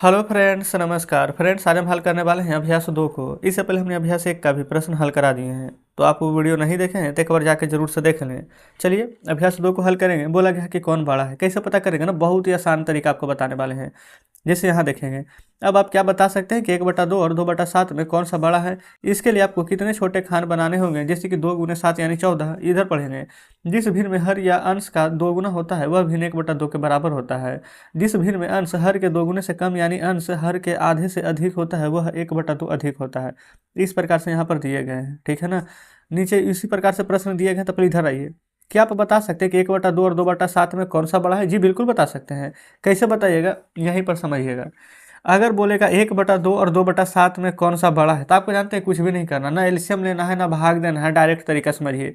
Hello friends, नमस्कार friends. आज हम हल करने वाले हैं अभ्यास 2 को। इससे पहले हमने अभ्यास 1 का भी प्रश्न हल करा दिए हैं, तो आप वो वीडियो नहीं देखे हैं तो एक बार जाकर जरूर से देख लें। चलिए अभ्यास 2 को हल करेंगे। बोला गया है कि कौन बड़ा है, कैसे पता करेंगे ना, बहुत ही आसान तरीका आपको बताने वाले हैं। जैसे यहाँ देखेंगे, अब आप क्या बता सकते हैं कि 1/2 और 2/7 में कौन सा बड़ा है। इसके लिए आपको कितने छोटे खान बनाने होंगे, जैसे कि 2 गुने 7 यानी 14। इधर पढ़ेंगे, जिस भिन्न में हर या अंश का 2 गुना होता है वह भिन्न 1/2 के बराबर होता है। जिस भिन्न में अंश हर के 2 गुने से कम यानी अंश हर के आधे से अधिक होता है वह 1/2 अधिक होता है। इस प्रकार से यहाँ पर दिए गए हैं, ठीक है ना। नीचे इसी प्रकार से प्रश्न दिए गए हैं, तो पहले इधर आइए। क्या आप बता सकते हैं कि 1/2 और 2/7 में कौन सा बड़ा है? जी बिल्कुल बता सकते हैं। कैसे बताइएगा, यहीं पर समझिएगा। अगर बोलेगा 1/2 और 2/7 में कौन सा बड़ा है, तो आपको जानते हैं कुछ भी नहीं करना, ना एलसीएम लेना है ना भाग देना है, डायरेक्ट तरीका समझिए।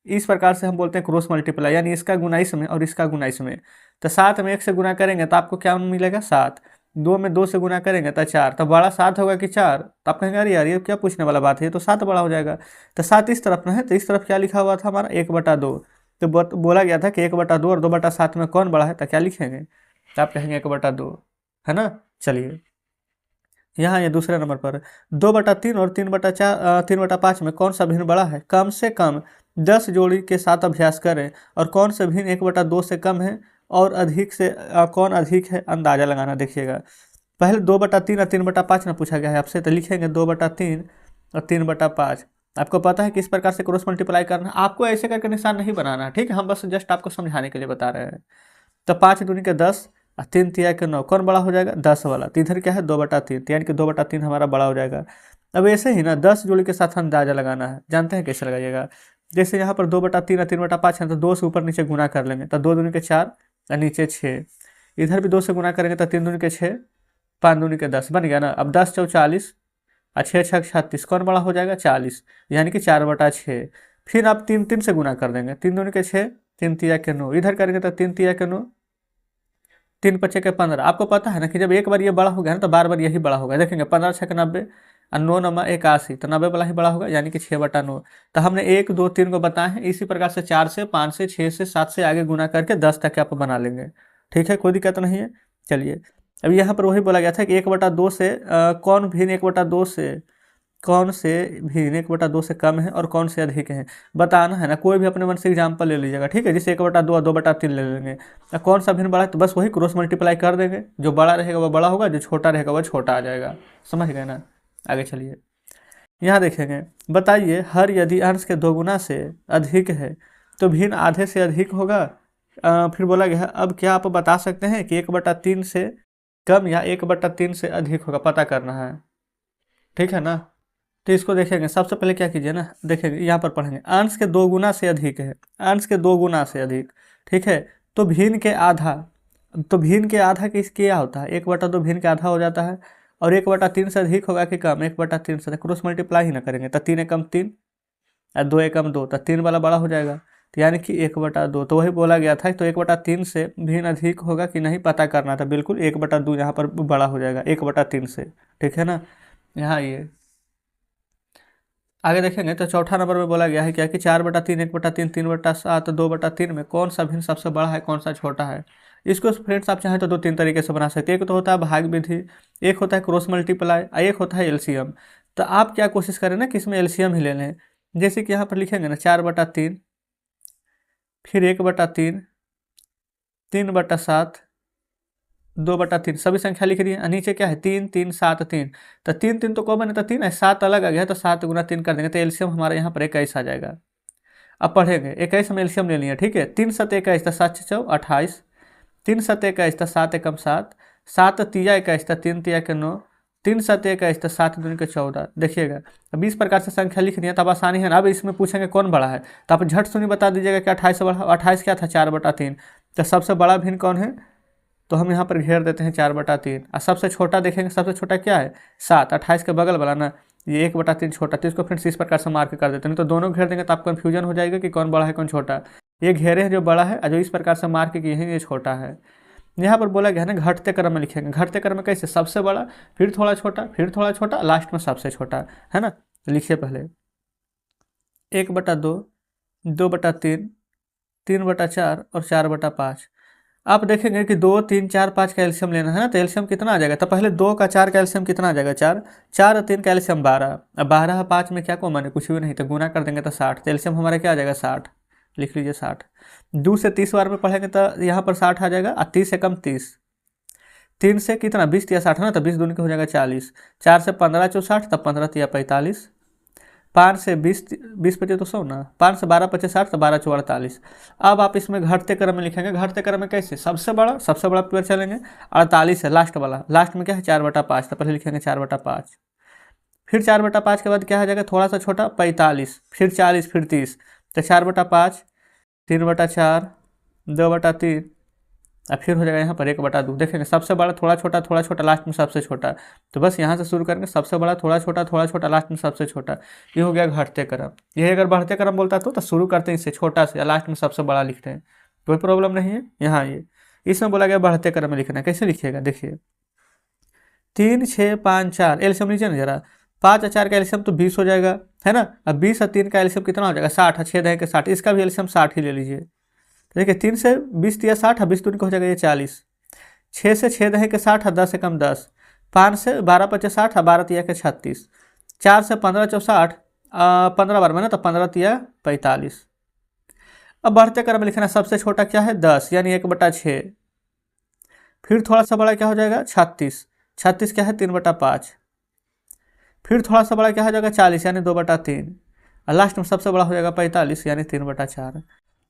इस प्रकार से हम बोलते हैं क्रॉस मल्टीप्लाई, यानी इसका गुना इसमें और इसका गुना इसमें। तो 7 में 1 से गुना करेंगे तो आपको क्या मिलेगा? 7। 2 में 2 से गुना करेंगे तो 4। तो बड़ा 7 होगा कि 4? तो आप कहेंगे अरे यार ये क्या पूछने वाला बात है, ये तो 7 बड़ा हो जाएगा। तो 7 इस तरफ ना है, तो इस तरफ क्या लिखा हुआ था हमारा? 1/2। तो बोला गया था कि 1/2 और 2/7 में कौन बड़ा है, तो क्या लिखेंगे? तो आप कहेंगे 1/2, है ना। चलिए यहाँ ये दूसरे नंबर पर 2/3 और 3/5 में कौन सा भिन्न बड़ा है? कम से कम 10 जोड़ी के साथ अभ्यास करें। और कौन से भिन्न 1/2 से कम है और अधिक से कौन अधिक है, अंदाजा लगाना। देखिएगा, पहले 2/3 और 3/5 में पूछा गया है आपसे, तो लिखेंगे 2/3 और 3/5। आपको पता है किस प्रकार से क्रॉस मल्टीप्लाई करना है। आपको ऐसे करके निशान नहीं बनाना, ठीक है, हम बस जस्ट आपको समझाने के लिए बता रहे हैं। तो 5 दूनी के 10 और 3 तिया के 9, कौन बड़ा हो जाएगा? 10 वाला। तो इधर क्या है? 2/3, यानी कि 2/3 हमारा बड़ा हो जाएगा। अब ऐसे ही ना 10 जोड़ी के साथ अंदाजा लगाना है। जानते हैं कैसे लगाइएगा? जैसे यहाँ पर 2/3 और 3/5 है, तो 2 से ऊपर नीचे गुना कर लेंगे, तो 2 दूनी के 4 और नीचे 6। इधर भी 2 से गुना करेंगे तो 3 दूनी के 6, 5 दूनी के 10 बन गया ना। अब 10 चौ 40 और 6 छक 36, कौन बड़ा हो जाएगा? 40, यानी कि 4/6। फिर आप 3 3 से गुना कर देंगे, 3 दूनी के 6, 3 तिया के 9। इधर करेंगे तो 3 तिया के 9, 3 पच्चे के 15। आपको पता है ना कि जब एक बार ये बड़ा हो गया ना तो बार बार यही बड़ा होगा। देखेंगे 15 छः 90 और 9 नमा 81, तो 90 वाला ही बड़ा होगा, यानी कि 6/9। तो हमने 1 2 3 को बताए हैं। इसी प्रकार से 4 से 5 से 6 से 7 से आगे गुना करके 10 तक आप बना लेंगे, ठीक है, कोई दिक्कत नहीं है। चलिए अब यहाँ पर वही बोला गया था कि 1/2 से कौन भिन्न 1/2 से कौन से भिन्न 1/2 से कम है और कौन से अधिक है, बताना है ना। कोई भी अपने मन से एग्जाम्पल ले लीजिएगा, ठीक है। जैसे 1/2 और 2/3 ले लेंगे, तो कौन सा भिन्न बड़ा है, तो बस वही क्रॉस मल्टीप्लाई कर देंगे। जो बड़ा रहेगा वह बड़ा होगा, जो छोटा रहेगा वह छोटा आ जाएगा। समझ गए ना। आगे चलिए, यहाँ देखेंगे, बताइए हर यदि अंश के 2 गुना से अधिक है तो भिन्न आधे से अधिक होगा। फिर बोला गया है, अब क्या आप बता सकते हैं कि 1/3 से कम या 1/3 से अधिक होगा, पता करना है, ठीक है ना। तो इसको देखेंगे, सबसे पहले क्या कीजिए ना, देखेंगे यहाँ पर पढ़ेंगे अंश के 2 गुना से अधिक है, अंश के 2 गुना से अधिक, ठीक है। तो भिन्न के आधा, तो भिन्न के आधा किस क्या होता है? 1/2 भिन्न के आधा हो जाता है। और 1/3 से अधिक होगा कि कम? 1/3 से। क्रॉस मल्टीप्लाई ही ना करेंगे, तो 3 एकम 3 और 2 एकम 2, तो 3 वाला बड़ा हो जाएगा, तो यानी कि 1/2। तो वही बोला गया था, तो 1/3 से भिन्न अधिक होगा कि नहीं पता करना था। बिल्कुल 1/2 यहाँ पर बड़ा हो जाएगा 1/3 से, ठीक है ना। यहाँ ये आगे देखेंगे तो चौथा नंबर में बोला गया है क्या कि 4/3, 1/3, 3/7, 2/3 में कौन सा भिन्न सबसे बड़ा है, कौन सा छोटा है। इसको फ्रेंड्स आप चाहें तो 2 3 तरीके से बना सकते हैं। एक तो होता है भाग विधि, एक होता है क्रॉस मल्टीप्लाई और एक होता है एलसीएम। तो आप क्या कोशिश करें ना कि इसमें एलसीएम ही ले लें। जैसे कि यहाँ पर लिखेंगे ना 4/3, फिर 1/3, 3/7, 2/3, सभी संख्या लिख रही है। नीचे क्या है? 3 3 7 3। तो 3 3 तो कॉमन है, तो 3 है, 7 अलग आ गया है, तो 7 गुना 3 कर देंगे, तो एलसीएम हमारे यहाँ पर 21 आ जाएगा। अब पढ़ेंगे 21 में एलसीएम ले लिया, ठीक है। 3 7 21, तो 7 चौ 28, 3 7 21, तो 7 एकम 7, 7 तिया 21, तो 3 तिया के 9, 3 7 21, तो 7 दूनी के 14। देखिएगा, अब इस प्रकार से संख्या लिख दिया, तब आसानी है ना। अब इसमें पूछेंगे कौन बड़ा है, तो आप झट सुनी बता दीजिएगा कि 28 से बड़ा। 28 क्या था? 4/3। तो सबसे बड़ा भिन्न कौन है? तो हम यहाँ पर घेर देते हैं 4/3। और सबसे छोटा देखेंगे, सबसे छोटा क्या है? 7। 28 के बगल वाला ना, ये 1/3 छोटा, तो इसको फिर इस प्रकार से मार्क कर देते हैं। नहीं तो दोनों घेर देंगे तो आप कन्फ्यूजन हो जाएगा कि कौन बड़ा है कौन छोटा। ये घेरे हैं जो बड़ा है, और जो इस प्रकार से मार्क किए हैं ये छोटा है। यहाँ पर बोला गया है ना घटते क्रम में लिखेंगे। घटते क्रम में कैसे? सबसे बड़ा, फिर थोड़ा छोटा, फिर थोड़ा छोटा, लास्ट में सबसे छोटा, है ना। तो लिखिए पहले 1/2, 2/3, 3/4 और 4/5। आप देखेंगे कि 2, 3, 4, 5 का एलसीएम लेना है ना, तो एलसीएम कितना आ जाएगा, तो पहले 2 का 4 का एलसीएम कितना आ जाएगा, 4, 4 और 3 का एलसीएम 12। अब 12 और 5 में क्या कॉमन है, कुछ भी नहीं, तो गुना कर देंगे तो 60, तो एलसीएम हमारा क्या आ जाएगा, 60, लिख लीजिए 60। 2 से 30 बार में पढ़ेंगे तो यहाँ पर 60 आ जाएगा, और 30 से कम 30, 3 से कितना 20 या 60 ना, तो 20 दूनी का हो जाएगा 40, 4 से 15 चौ 60, तब 15 या 45, 5 से 20, 20 25 तो 100 ना, 5 से 12 25 60, तो 12 चौ 48। अब आप इसमें घटते क्रम में लिखेंगे, घटते क्रम में कैसे, सबसे बड़ा पेड़ चलेंगे, 48 है लास्ट वाला, लास्ट में क्या है 4/5, तो पहले लिखेंगे 4/5, फिर 4/5 के बाद क्या आ जाएगा, थोड़ा सा छोटा 45, फिर 40, फिर 30, तो 4/5, 3/4, 2/3, अब फिर हो जाएगा यहाँ पर 1/2। देखेंगे सबसे बड़ा थोड़ा छोटा लास्ट में सबसे छोटा, तो बस यहाँ से शुरू करेंगे, सबसे बड़ा थोड़ा छोटा लास्ट में सबसे छोटा, ये हो गया घटते क्रम। ये अगर बढ़ते क्रम बोलता तो शुरू करते हैं इससे छोटा से, लास्ट में सबसे बड़ा लिखते हैं, कोई प्रॉब्लम नहीं है। यहाँ ये इसमें बोला गया बढ़ते क्रम में लिखना है, कैसे लिखिएगा देखिए, 3, 6, 5, 4 एलसीएम लीजिए ना जरा, 5 और 4 का एलसीएम तो 20 हो जाएगा, है ना। अब 20 और 3 का एलसीएम कितना हो जाएगा, 60, 6 दहे के 60, इसका भी एलसीएम 60 ही ले लीजिए। देखिए 3 से 20 दिया 60, 20 दूनी का हो जाएगा ये 40, 6 से 6 दहे के 60, 10 से कम 10, 5 से 12 25 60, 12 तिया के 36, 4 से 15 चौ 60, 15 बार में ना, तो 15 तिया 45। अब बढ़ते क्रम में लिखना, सबसे छोटा क्या है 10 यानी 1/6, फिर थोड़ा सा बड़ा क्या हो जाएगा 36, 36 क्या है 3/5, फिर थोड़ा सा बड़ा क्या हो जाएगा 40 यानी 2/3, और लास्ट में सबसे बड़ा हो जाएगा 45 यानी 3/4।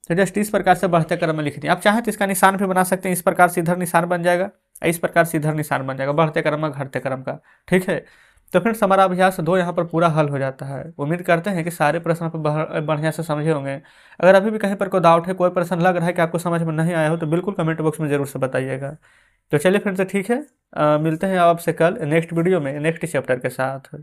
तो जस्ट इस प्रकार से बढ़ते क्रम में लिख दिए। आप चाहें तो इसका निशान भी बना सकते हैं, इस प्रकार से इधर निशान बन जाएगा, इस प्रकार से इधर निशान बन जाएगा, बढ़ते क्रम में घटते क्रम का, ठीक है। तो फ्रेंड्स हमारा अभ्यास 2 यहाँ पर पूरा हल हो जाता है। उम्मीद करते हैं कि सारे प्रश्न आप बढ़िया से समझे होंगे। अगर अभी भी कहीं पर कोई डाउट है, कोई प्रश्न लग रहा है कि आपको समझ में नहीं आया हो, तो बिल्कुल कमेंट बॉक्स में जरूर से बताइएगा। तो चलिए फ्रेंड्स ठीक है, मिलते हैं आपसे कल नेक्स्ट वीडियो में नेक्स्ट चैप्टर के साथ।